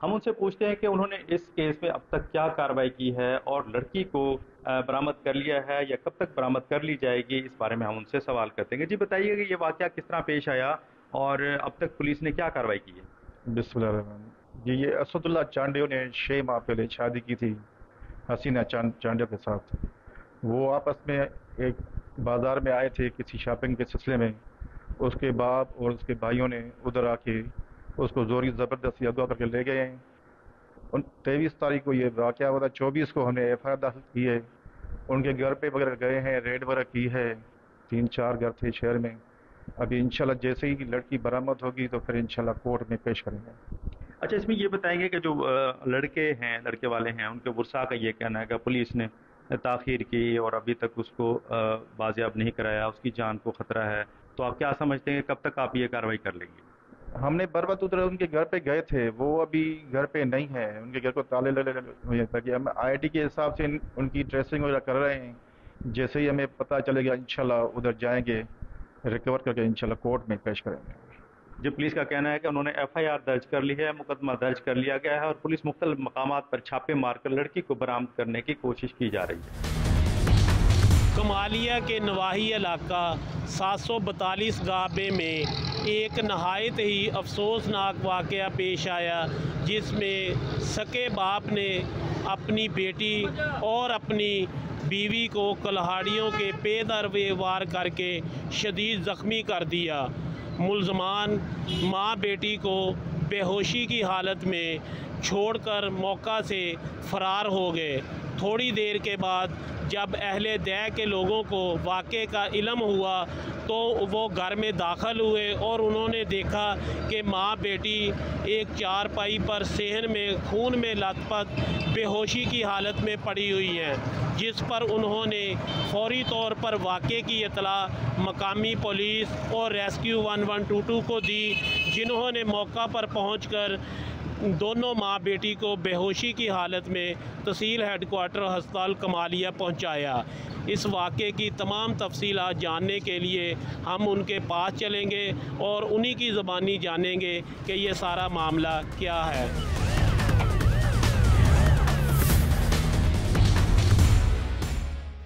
F: हम उनसे पूछते हैं कि उन्होंने इस केस में अब तक क्या कार्रवाई की है और लड़की को बरामद कर लिया है या कब तक बरामद कर ली जाएगी, इस बारे में हम उनसे सवाल करते हैं। जी बताइए कि ये वाक़या किस तरह पेश आया और अब तक पुलिस ने क्या कार्रवाई की है।
J: बिस्मिल्लाह। ये असदुल्ला चांडियो ने 6 माह पहले शादी की थी हसीना चांडियो के साथ। वो आपस में एक बाज़ार में आए थे किसी शॉपिंग के सिलसिले में। उसके बाप और उसके भाइयों ने उधर आके उसको जोरी ज़बरदस्ती अगवा करके ले गए हैं। 23 तारीख को ये वाक़या हुआ था। 24 को हमने FIR दाखिल की है। उनके घर पे वगैरह गए हैं, रेड वगैरह की है। 3-4 घर थे शहर में। अभी इंशाल्लाह जैसे ही लड़की बरामद होगी तो फिर इंशाल्लाह कोर्ट में पेश करेंगे।
F: अच्छा, इसमें ये बताएंगे कि जो लड़के वाले हैं, उनके वर्सा का ये कहना है कि पुलिस ने ताख़ीर की और अभी तक उसको बाजियाब नहीं कराया, उसकी जान को ख़तरा है, तो आप क्या समझते हैं कब तक आप ये कार्रवाई कर लेंगे।
J: हमने बरबत उधर उनके घर पे गए थे, वो अभी घर पे नहीं है। उनके घर को ताले लगे ताकि हम IIT के हिसाब से उनकी ट्रेसिंग वगैरह कर रहे हैं। जैसे ही हमें पता चलेगा इंशाल्लाह उधर जाएंगे, रिकवर करके इंशाल्लाह कोर्ट में पेश करेंगे।
F: जो पुलिस का कहना है कि उन्होंने FIR दर्ज कर ली है, मुकदमा दर्ज कर लिया गया है और पुलिस मुख्तलिफ मकामात पर छापे मारकर लड़की को बरामद करने की कोशिश की जा रही है।
K: कमालिया के नवाही इलाका 742 गाबे में एक नहायत ही अफसोसनाक वाक़या पेश आया, जिसमें सके बाप ने अपनी बेटी और अपनी बीवी को कुल्हाड़ियों के पेदर वार करके शदीद ज़ख्मी कर दिया। मुल्ज़मान माँ बेटी को बेहोशी की हालत में छोड़कर मौका से फ़रार हो गए। थोड़ी देर के बाद जब अहले दै के लोगों को वाक़े का इल्म हुआ तो वो घर में दाखिल हुए और उन्होंने देखा कि माँ बेटी एक चारपाई पर सेहन में खून में लथपथ बेहोशी की हालत में पड़ी हुई हैं, जिस पर उन्होंने फौरी तौर पर वाक़े की इतला मकामी पुलिस और रेस्क्यू 1122 को दी, जिन्होंने मौका पर पहुंचकर दोनों माँ बेटी को बेहोशी की हालत में तहसील हेडक्वार्टर अस्पताल कमालिया पहुंचाया। इस वाक़े की तमाम तफसीलात जानने के लिए हम उनके पास चलेंगे और उन्हीं की ज़बानी जानेंगे कि ये सारा मामला क्या है।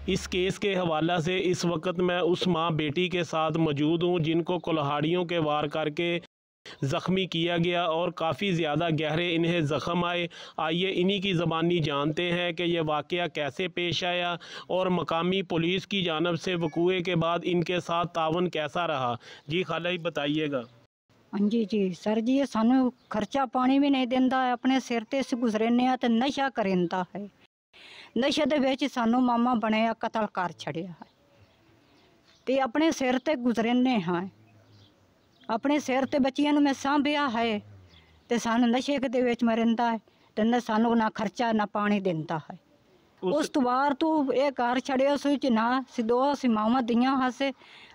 K: इस केस के हवाला से इस वक्त मैं उस माँ बेटी के साथ मौजूद हूँ जिनको कुल्हाड़ियों के वार करके ज़ख्मी किया गया और काफ़ी ज़्यादा गहरे इन्हें ज़ख्म आए। आइए इन्हीं की ज़बानी जानते हैं कि यह वाक़या कैसे पेश आया और मकामी पुलिस की जानब से वक़ूए के बाद इनके साथ तावन कैसा रहा। जी खाला ही बताइएगा।
L: हाँ जी सर जी, ये सानू खर्चा पानी भी नहीं देंदा है, अपने सिर ते से गुजरने आ ते नशा करेंदा है। नशे दे विच सानू मामा बनया कतल कर छड़िया है ते अपने सिर ते गुजरने हाँ, अपने सिर ते बच्चियां मैं सांभिया है ते सानू नशे दे विच मरिंदा है ते न सानू ना खर्चा ना पानी देंदा है। उस तो बार तू ये घर छड़िया सुच ना सिदो सी मामा दियां हासे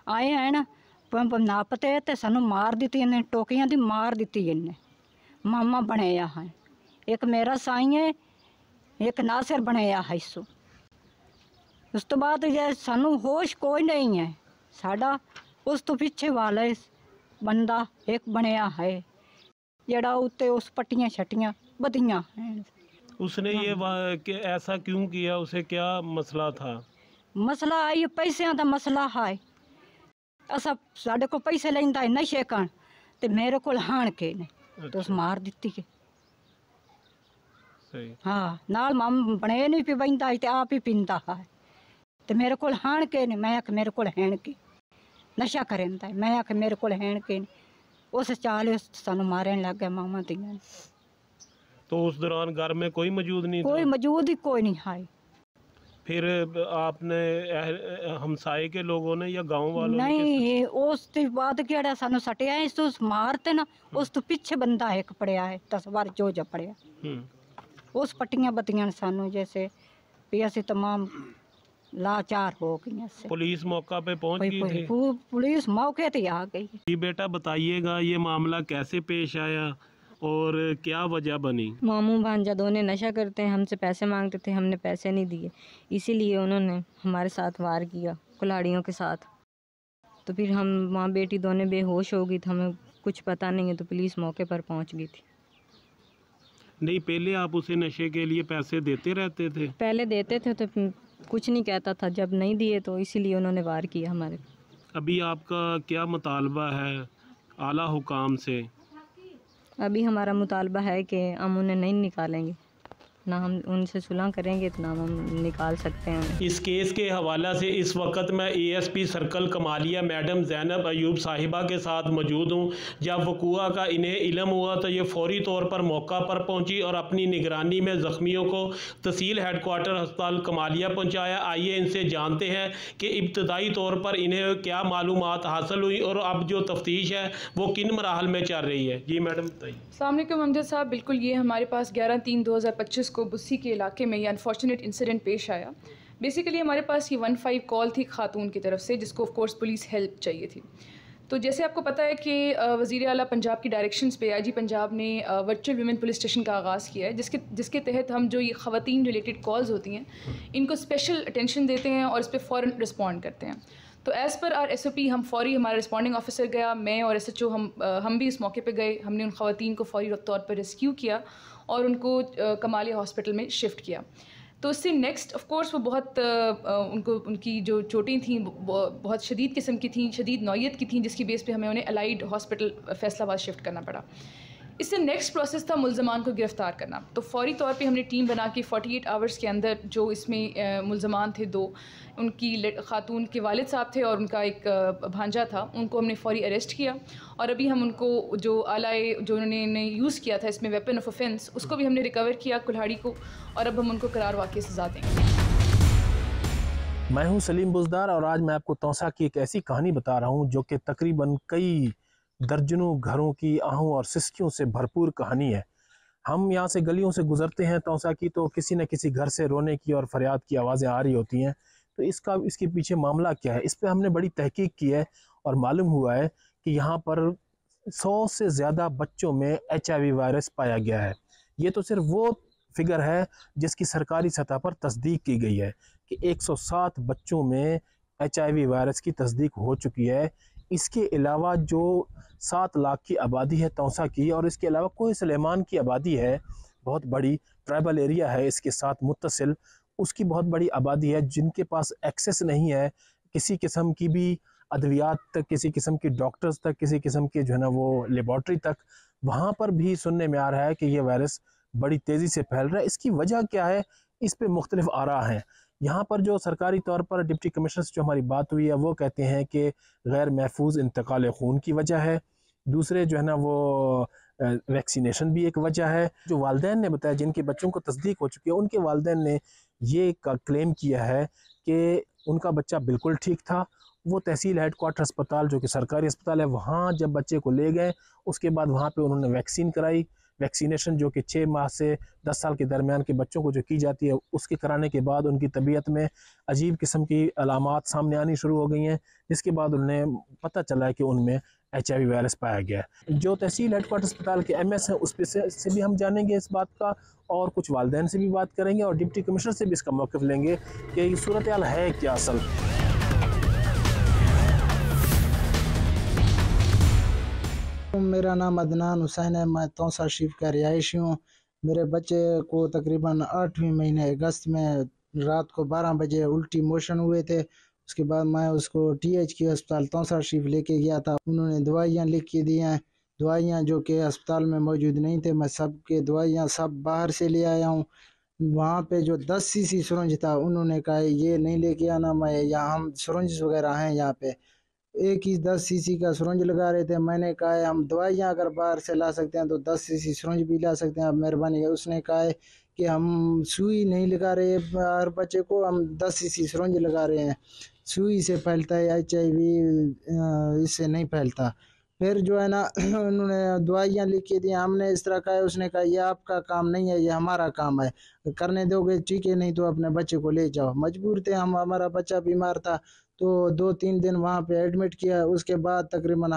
L: आए हैं ना नापते ते सानू मार दिती इन्हें, टोकियां दी मार दिती इन्हें। मामा बनया है, एक मेरा साई है, एक नासिर बनया है। इसो उस तो बाद ये सानू होश कोई नहीं है साडा। उस तो पीछे वाला बंदा एक बनया है जड़ा उत्ते उस पट्टियां छट्टियां बदियां हैं।
K: उसने ये ऐसा क्यों किया, उसे क्या मसला था?
L: मसला आई पैसों का मसला है। असा साडे को पैसे लेंदा है नशे कण ते मेरे को हाण के ने तो उस मार दिती है।
K: सही।
L: हाँ, नाल माम बने नहीं पी बंदा ते आप ही पींदा है ते मेरे को हाण के ने। मैं आख मेरे को हैण के नशा करेंदा है, मैं आख मेरे को हैण के उस चाल सानू मारन लग गया मामा दियां।
K: तो उस दौरान घर में कोई मौजूद नहीं
L: कोई
K: था?
L: मौजूद ही कोई नहीं है।
K: फिर आपने हमसाए के लोगों ने या गांव वालों ने
L: नहीं उस तो बाद केड़ा सानू सटिया है तो मारते ना उस तो पीछे बंदा एक पड़िया है 10 बार जो पड़िया उस पट्टियां बत्तियां सानू जैसे भी असि तमाम लाचार हो गई से।
K: पुलिस मौका पे पहुंच गई थी?
L: पुलिस मौके पे आ गई।
K: जी बेटा बताइएगा ये मामला कैसे पेश आया और क्या वजह बनी?
M: मामू भांजा दोनों नशा करते हैं, हमसे पैसे मांगते थे, हमने पैसे नहीं दिए, इसीलिए उन्होंने हमारे साथ वार किया कुल्हाड़ियों के साथ। तो फिर हम माँ बेटी दोनों बेहोश हो गई, तो हमें कुछ पता नहीं है, तो पुलिस मौके पर पहुंच गई थी।
K: नहीं पहले आप उसे नशे के लिए पैसे देते रहते थे?
M: पहले देते थे तो कुछ नहीं कहता था, जब नहीं दिए तो इसीलिए उन्होंने वार किया हमारे।
K: अभी आपका क्या मुतालबा है आला हुकाम से?
M: अभी हमारा मुतालबा है कि हम उन्हें नहीं निकालेंगे, ना हम उनसे सुलह करेंगे तो ना हम निकाल सकते हैं।
K: इस केस के हवाला से इस वक्त मैं ASP circle Kamalia madam Zainab Ayub साहिबा के साथ मौजूद हूँ। जब वक़ूआ का इन्हें इल्म हुआ तो ये फ़ौरी तौर पर मौका पर पहुँची और अपनी निगरानी में ज़ख्मियों को तहसील हेडक्वार्टर अस्पताल कमालिया पहुँचाया। आइए इनसे जानते हैं कि इब्तदाई तौर पर इन्हें क्या मालूमात हासिल हुई और अब जो तफ्तीश है वो किन मराहल में चल रही है। जी मैडम बताइए।
N: अस्सलाम वालेकुम अमजद साहब, बिल्कुल ये हमारे पास 11/3/2025 को बुस्सी के इलाके में ये अनफॉर्चुनेट इंसिडेंट पेश आया। बेसिकली हमारे पास ये 15 कॉल थी खातून की तरफ से, जिसको ऑफ कोर्स पुलिस हेल्प चाहिए थी। तो जैसे आपको पता है कि वज़ीर आला पंजाब की डायरेक्शंस पे IG पंजाब ने वर्चुअल वुमेन पुलिस स्टेशन का आगाज़ किया है, जिसके तहत हम जो ये ख़वातीन रिलेटेड कॉल्स होती हैं इनको स्पेशल अटेंशन देते हैं और इस पर फ़ौरन रिस्पॉन्ड करते हैं। तो एज़ पर आर SOP हम फौरी, हमारा रिस्पॉन्डिंग ऑफिसर गया, मैं और SHO हम भी इस मौके पे गए। हमने उन ख़वातीन को फौरी तौर पर रेस्क्यू किया और उनको कमालिया हॉस्पिटल में शिफ्ट किया। तो उससे नेक्स्ट ऑफ कोर्स वो बहुत उनकी जो चोटें थीं बहुत शदीद किस्म की थीं, शदीद नौयत की थीं, जिसकी बेस पे हमें उन्हें अलाइड हॉस्पिटल फैसलाबाद शिफ्ट करना पड़ा। इससे नेक्स्ट प्रोसेस था मुल्ज़मान को गिरफ़्तार करना। तो फौरी तौर पे हमने टीम बना के 48 आवर्स के अंदर जो इसमें मुल्ज़मान थे, 2 उनकी खातून के वालिद साहब थे और उनका एक भांजा था, उनको हमने फौरी अरेस्ट किया। और अभी हम उनको जो आलाए जो उन्होंने यूज़ किया था इसमें वेपन ऑफ ऑफेंस, उसको भी हमने रिकवर किया कुल्हाड़ी को, और अब हम उनको करार वाक़ई सज़ा देंगे।
O: मैं हूं सलीम बुज़दार और आज मैं आपको तौसा की एक ऐसी कहानी बता रहा हूं जो कि तकरीबन कई दर्जनों घरों की आहों और सिसकियों से भरपूर कहानी है। हम यहाँ से गलियों से गुजरते हैं तौसा की, तो किसी न किसी घर से रोने की और फरियाद की आवाज़ें आ रही होती हैं। तो इसके पीछे मामला क्या है, इस पर हमने बड़ी तहकीक की है और मालूम हुआ है कि यहाँ पर 100 से ज़्यादा बच्चों में HIV वायरस पाया गया है। ये तो सिर्फ वो फिगर है जिसकी सरकारी सतह पर तस्दीक की गई है कि 107 बच्चों में HIV वायरस की तस्दीक हो चुकी है। इसके अलावा जो 7 लाख की आबादी है तौसा की, और इसके अलावा कोह सुलेमान की आबादी है, बहुत बड़ी ट्राइबल एरिया है इसके साथ मुत्तसिल, उसकी बहुत बड़ी आबादी है जिनके पास एक्सेस नहीं है किसी किस्म की भी अद्वियात तक, किसी किस्म की डॉक्टर्स तक, किसी किस्म की जो है ना वो लेबॉर्ट्री तक। वहाँ पर भी सुनने में आ रहा है कि ये वायरस बड़ी तेज़ी से फैल रहा है। इसकी वजह क्या है, इस पर मुख्तलिफ आरा हैं। यहाँ पर जो सरकारी तौर पर डिप्टी कमिश्नर से जो हमारी बात हुई है वो कहते हैं कि गैर महफूज इंतकाल खून की वजह है। दूसरे जो है ना वो वैक्सीनेशन भी एक वजह है। जो वालिदैन ने बताया जिनके बच्चों को तस्दीक हो चुकी है, उनके वालिदैन ने ये क्लेम किया है कि उनका बच्चा बिल्कुल ठीक था। वो तहसील हेडक्वार्टर अस्पताल जो कि सरकारी अस्पताल है, वहाँ जब बच्चे को ले गए उसके बाद वहाँ पे उन्होंने वैक्सीन कराई। वैक्सीनेशन जो कि 6 माह से 10 साल के दरमियान के बच्चों को जो की जाती है, उसके कराने के बाद उनकी तबीयत में अजीब किस्म की अलामात सामने आनी शुरू हो गई हैं, जिसके बाद उन्हें पता चला है कि उनमें HIV वायरस पाया गया है। जो तहसील हेडक्वार्टर अस्पताल के MS हैं उस पर से भी हम जानेंगे इस बात का, और कुछ वालिदैन से भी बात करेंगे और डिप्टी कमिश्नर से भी इसका मौक़िफ़ लेंगे कि ये सूरत हाल है क्या असल।
P: मेरा नाम अदनान हुसैन है, मैं तौसा शरीफ का रिहायशी हूँ। मेरे बच्चे को तकरीबन 8वें महीने अगस्त में रात को 12 बजे उल्टी मोशन हुए थे। उसके बाद मैं उसको THQ अस्पताल तौसा शरीफ लेके गया था। उन्होंने दवाइयाँ लिख के दी हैं, दवाइयाँ जो कि अस्पताल में मौजूद नहीं थे। मैं सब के दवाइयाँ सब बाहर से ले आया हूँ। वहाँ पे जो 10 cc सुरंज था उन्होंने कहा ये नहीं लेके आना। मैं यहाँ हम सुरंज वगैरह हैं यहाँ पे, एक ही 10 सीसी का सुरंज लगा रहे थे। मैंने कहा है हम दवाइयाँ अगर बाहर से ला सकते हैं तो 10 सीसी सुरंज भी ला सकते हैं, आप मेहरबानी है। उसने कहा है कि हम सुई नहीं लगा रहे हर बच्चे को, हम 10 सीसी सुरंज लगा रहे हैं, सुई से फैलता है HIV, इससे नहीं फैलता। फिर जो है ना उन्होंने दवाइयाँ लिख के दी, हमने इस तरह कहा है, उसने कहा ये आपका काम नहीं है, ये हमारा काम है, करने दोगे ठीक है, नहीं तो अपने बच्चे को ले जाओ। मजबूर थे हम, हमारा बच्चा बीमार था तो 2-3 दिन वहाँ पे एडमिट किया। उसके बाद तकरीबन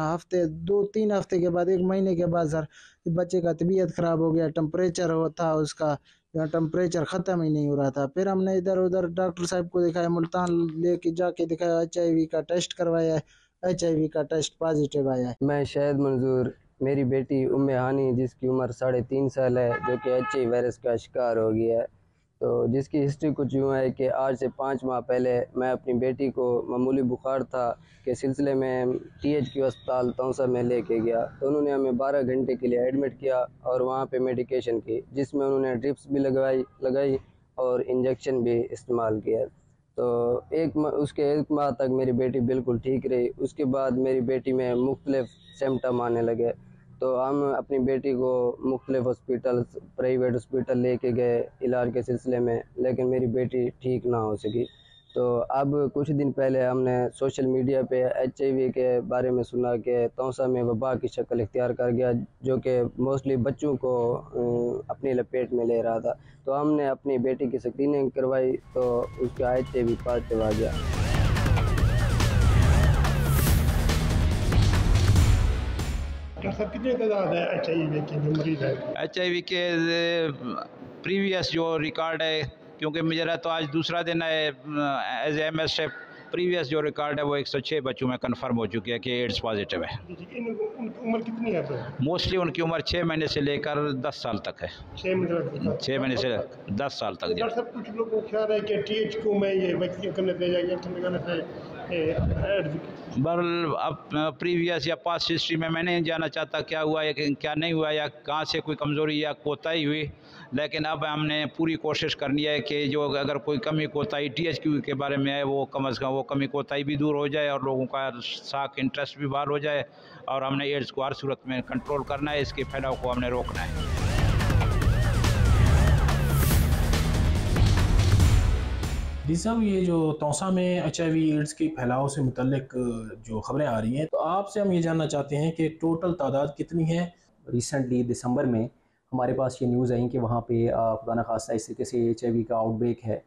P: 2-3 हफ्ते के बाद 1 महीने के बाद सर बच्चे का तबीयत ख़राब हो गया, टेम्परेचर होता उसका, या टेम्परेचर ख़त्म ही नहीं हो रहा था। फिर हमने इधर उधर डॉक्टर साहब को दिखाया, मुल्तान लेके जाके दिखाया, HIV का टेस्ट करवाया, HIV का टेस्ट पॉजिटिव आया है।
Q: मैं शाहिद मंजूर, मेरी बेटी उम्मे हानी जिसकी उम्र 3.5 साल है, जो कि HIV वायरस का शिकार हो गया है। तो जिसकी हिस्ट्री कुछ यूँ है कि आज से 5 माह पहले मैं अपनी बेटी को मामूली बुखार था के सिलसिले में THQ अस्पताल तौसा में लेके गया, तो उन्होंने हमें 12 घंटे के लिए एडमिट किया और वहाँ पे मेडिकेशन की, जिसमें उन्होंने ड्रिप्स भी लगाई और इंजेक्शन भी इस्तेमाल किया। तो उसके 1 माह तक मेरी बेटी बिल्कुल ठीक रही। उसके बाद मेरी बेटी में मुख्तलिफ सिम्टम आने लगे, तो हम अपनी बेटी को मुख्तलिफ हॉस्पिटल, प्राइवेट हॉस्पिटल लेके गए इलाज के सिलसिले में, लेकिन मेरी बेटी ठीक ना हो सकी। तो अब कुछ दिन पहले हमने सोशल मीडिया पे HIV के बारे में सुना कि तौसा में वबा की शक्ल इख्तियार कर गया, जो कि मोस्टली बच्चों को अपनी लपेट में ले रहा था। तो हमने अपनी बेटी की स्क्रीनिंग करवाई तो उसका HIV पॉजिटिव आ गया।
R: सर कितने तादाद है HIV के जो मरीज है?
S: HIV के प्रीवियस जो रिकॉर्ड है, क्योंकि मेरा तो आज दूसरा दिन है एज MSF, प्रीवियस जो रिकॉर्ड है वो 106 बच्चों में कंफर्म हो चुकी है कि एड्स पॉजिटिव है।
R: उनकी उम्र कितनी है?
S: मोस्टली उनकी उम्र 6 महीने से लेकर 10 साल तक है। 6 महीने से 10 साल तक।
R: डॉक्टर साहब कुछ लोगों को ख्याल है कि THQ में ये वैक्सीन करने से या इंजेक्शन लगाने से
S: बहरहाल अब प्रीवियस या पास्ट हिस्ट्री में मैं नहीं जानना चाहता क्या हुआ या क्या नहीं हुआ या कहाँ से कोई कमज़ोरी या कोताही हुई, लेकिन अब हमने पूरी कोशिश करनी है कि जो अगर कोई कमी कोताही THQ के बारे में है वो कम अज़ कम वो कमी कोताही भी दूर हो जाए और लोगों का साख इंटरेस्ट भी बाहर हो जाए, और हमने एड्स को हर सूरत में कंट्रोल करना है, इसके फैलाव को हमने रोकना है।
O: जी साहब, ये जो तौसा में HIV एड्स के फैलाव से मुतल्लिक जो खबरें आ रही हैं, तो आपसे हम ये जानना चाहते हैं कि टोटल तादाद कितनी है?
T: रिसेंटली दिसंबर में हमारे पास ये न्यूज़ आई कि वहाँ पे खुदा न खास्ता इस तरीके से HIV का आउटब्रेक है।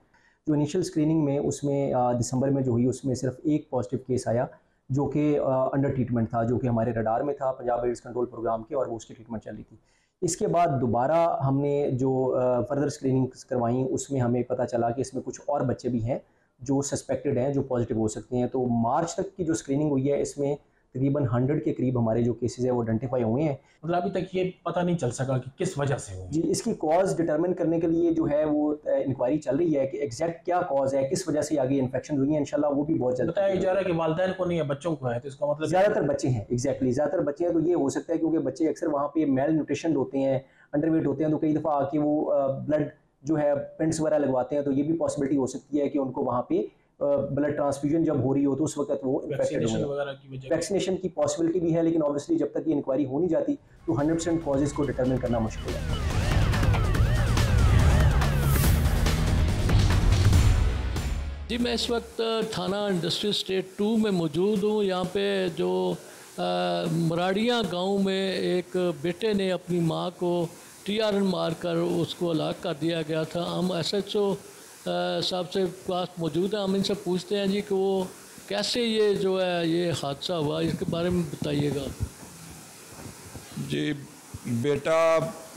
T: जो इनिशियल स्क्रीनिंग में उसमें दिसंबर में जो हुई उसमें सिर्फ एक पॉजिटिव केस आया जो कि अंडर ट्रीटमेंट था, जो कि हमारे रडार में था पंजाब एड्स कंट्रोल प्रोग्राम के, और वो उसकी ट्रीटमेंट चल रही थी। इसके बाद दोबारा हमने जो फर्दर स्क्रीनिंग करवाई उसमें हमें पता चला कि इसमें कुछ और बच्चे भी हैं जो सस्पेक्टेड हैं, जो पॉजिटिव हो सकते हैं। तो मार्च तक की जो स्क्रीनिंग हुई है इसमें तकरीबन 100 के करीब हमारे जो केसेस है वो आइडेंटिफाई हुए हैं।
O: मतलब अभी तक ये पता नहीं चल सका कि किस वजह से हुई।
T: जी, इसकी कॉज डिटरमिन करने के लिए जो है वो इंक्वायरी चल रही है कि एग्जैक्ट क्या कॉज है, किस वजह से आगे इन्फेक्शन हुई है। इंशाल्लाह वो भी बहुत जल्द
O: बताया जा रहा है कि वालिदैन को नहीं है, बच्चों को है, तो इसका मतलब
T: ज़्यादातर बच्चे हैं। एग्जैक्टली ज़्यादातर बच्चे हैं। तो ये हो सकता है क्योंकि बच्चे अक्सर वहाँ पे मेल न्यूट्रिशन होते हैं, अंडरवेट होते हैं, तो कई दफ़ा आके वो ब्लड जो है पिंट्स वगैरह लगवाते हैं, तो ये भी पॉसिबिलिटी हो सकती है कि उनको वहाँ पे ब्लड ट्रांसफ्यूजन जब हो रही हो तो उस वक्त वो इन्फेक्टेड होंगे। वैक्सीनेशन की पॉसिबिलिटी भी है, लेकिन ऑब्वियसली जब तक ये इंक्वायरी हो नहीं जाती तो 100% कॉजेज़ को डिटरमिन करना मुश्किल है।
U: जी, मैं इस वक्त थाना इंडस्ट्रियल स्टेट 2 में मौजूद हूँ। यहाँ पे जो मराड़ियाँ गांव में एक बेटे ने अपनी माँ को TRN मारकर उसको हलाक कर दिया गया था। हम SHO साहब से पास मौजूद हैं, हम इनसे पूछते हैं जी कि वो कैसे ये जो है ये हादसा हुआ, इसके बारे में बताइएगा।
V: जी, बेटा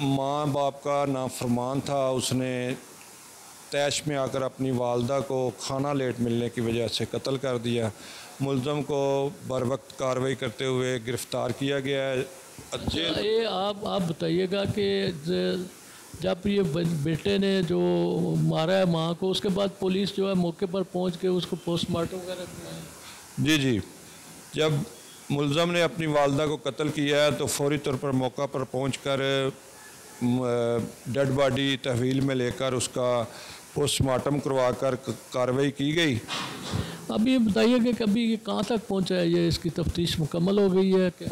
V: माँ बाप का नाफरमान था, उसने तैश में आकर अपनी वालदा को खाना लेट मिलने की वजह से कत्ल कर दिया। मुल्ज़म को बरवक्त कार्रवाई करते हुए गिरफ़्तार किया गया है।
U: ये आप बताइएगा कि जब ये बेटे ने जो मारा है माँ को, उसके बाद पुलिस जो है मौके पर पहुंच के उसको पोस्टमार्टम वगैरह कराया?
V: जी, जब मुल्ज़म ने अपनी वालदा को कत्ल किया है तो फौरी तौर पर मौका पर पहुंचकर डेड बॉडी तहवील में लेकर उसका पोस्टमार्टम करवा कर कार्रवाई की गई
U: अब ये बताइए कि कभी ये कहाँ तक पहुँचा है, ये इसकी तफ्तीश मुकम्मल हो गई है क्या?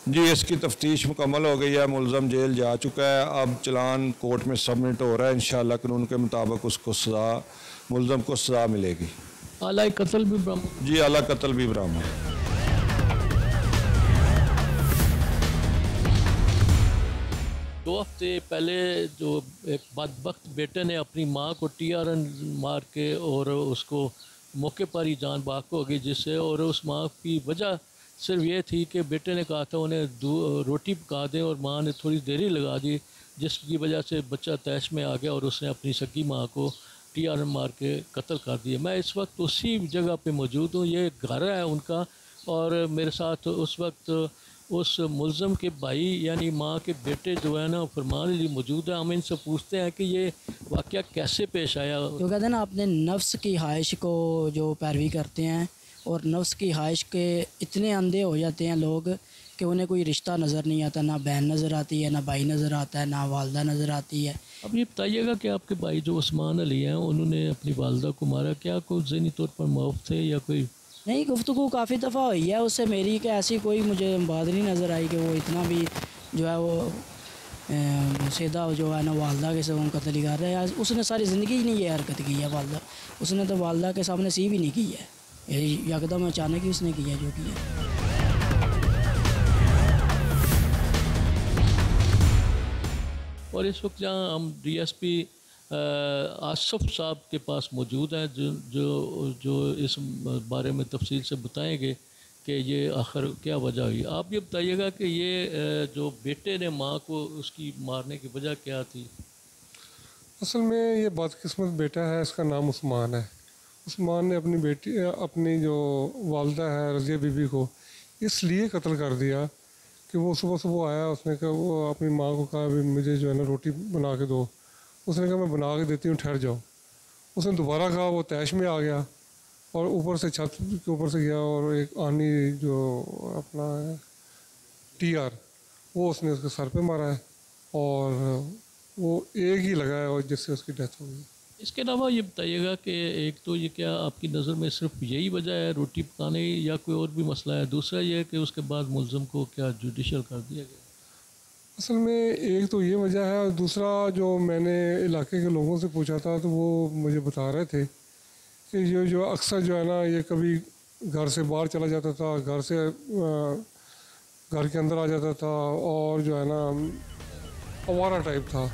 V: जी, इसकी तफ्तीश मुकम्मल हो गई है, मुलज़म जेल जा चुका है, अब चलान कोर्ट में सबमिट हो रहा है। इंशाअल्लाह कानून के मुताबिक उसको सज़ा, मुलज़म को सज़ा मिलेगी।
U: आला कत्ल भी बरामद?
V: जी, आला कत्ल भी बरामद।
U: 2 हफ्ते पहले जो एक बदबख्त बेटे ने अपनी माँ को TRN मार के और उसको मौके पर ही जान बाक हो गई जिससे, और उस माँ की वजह सिर्फ ये थी कि बेटे ने कहा था उन्हें रोटी पका दें और माँ ने थोड़ी देरी लगा दी, जिसकी वजह से बच्चा तैश में आ गया और उसने अपनी सगी माँ को TRN मार के कत्ल कर दिया। मैं इस वक्त उसी जगह पे मौजूद हूँ, ये घर है उनका, और मेरे साथ उस वक्त उस मुलज़म के भाई यानी माँ के बेटे जो है ना फरमान अली मौजूद है। हम इनसे पूछते हैं कि ये वाक़या कैसे पेश आया।
B: तो कहते हैं ना, अपने नफ्स की ख्वाहिश को जो पैरवी करते हैं और नफ्स की ख्वाहिश के इतने अंधे हो जाते हैं लोग कि उन्हें कोई रिश्ता नज़र नहीं आता, ना बहन नज़र आती है, ना भाई नज़र आता है, ना वालदा नज़र आती है।
U: अब ये बताइएगा कि आपके भाई जो उस्मान अली हैं उन्होंने अपनी वालदा को मारा, क्या कोई ज़हनी तौर पर मौत थे या कोई?
B: नहीं, गुफ्तगू काफ़ी दफ़ा हुई है उससे मेरी, कि ऐसी कोई मुझे बात नहीं नज़र आई कि वो इतना भी जो है वो सीधा जो है ना वालदा के साथ कत्ल कर रहा है। उसने सारी ज़िंदगी ही नहीं ये हरकत की है वालदा, उसने तो वालदा के सामने सी भी नहीं की है, यकदम अचानक ही उसने किया जो किया।
U: और इस वक्त जहाँ हम DSP आसफ साहब के पास मौजूद हैं जो इस बारे में तफसील से बताएंगे कि ये आखिर क्या वजह हुई। आप ये बताइएगा कि ये जो बेटे ने माँ को उसकी मारने की वजह क्या थी?
D: असल में ये बदकिस्मत बेटा है, इसका नाम उस्मान है। उस्मान ने अपनी बेटी, अपनी जो वालदा है रज़िया बीबी को इसलिए कत्ल कर दिया कि वो सुबह सुबह आया, उसने कहा, वो अपनी माँ को कहा, अभी मुझे जो है ना रोटी बना के दो। उसने कहा मैं बना के देती हूँ, ठहर जाओ। उसने दोबारा कहा, वो तैश में आ गया और ऊपर से छत के ऊपर से गया और एक आनी जो अपना TR वो उसने उसके सर पे मारा है और वो एक ही लगा है और जिससे उसकी डेथ हो गई।
U: इसके अलावा ये बताइएगा कि एक तो ये क्या आपकी नज़र में सिर्फ यही वजह है रोटी पकाने या कोई और भी मसला है? दूसरा ये है कि उसके बाद मुलज़म को क्या जुडिशल कर दिया गया?
D: असल में एक तो ये वजह है और दूसरा जो मैंने इलाके के लोगों से पूछा था तो वो मुझे बता रहे थे कि ये जो अक्सर जो है ना ये कभी घर से बाहर चला जाता था, घर से घर के अंदर आ जाता था और जो है ना आवारा टाइप था।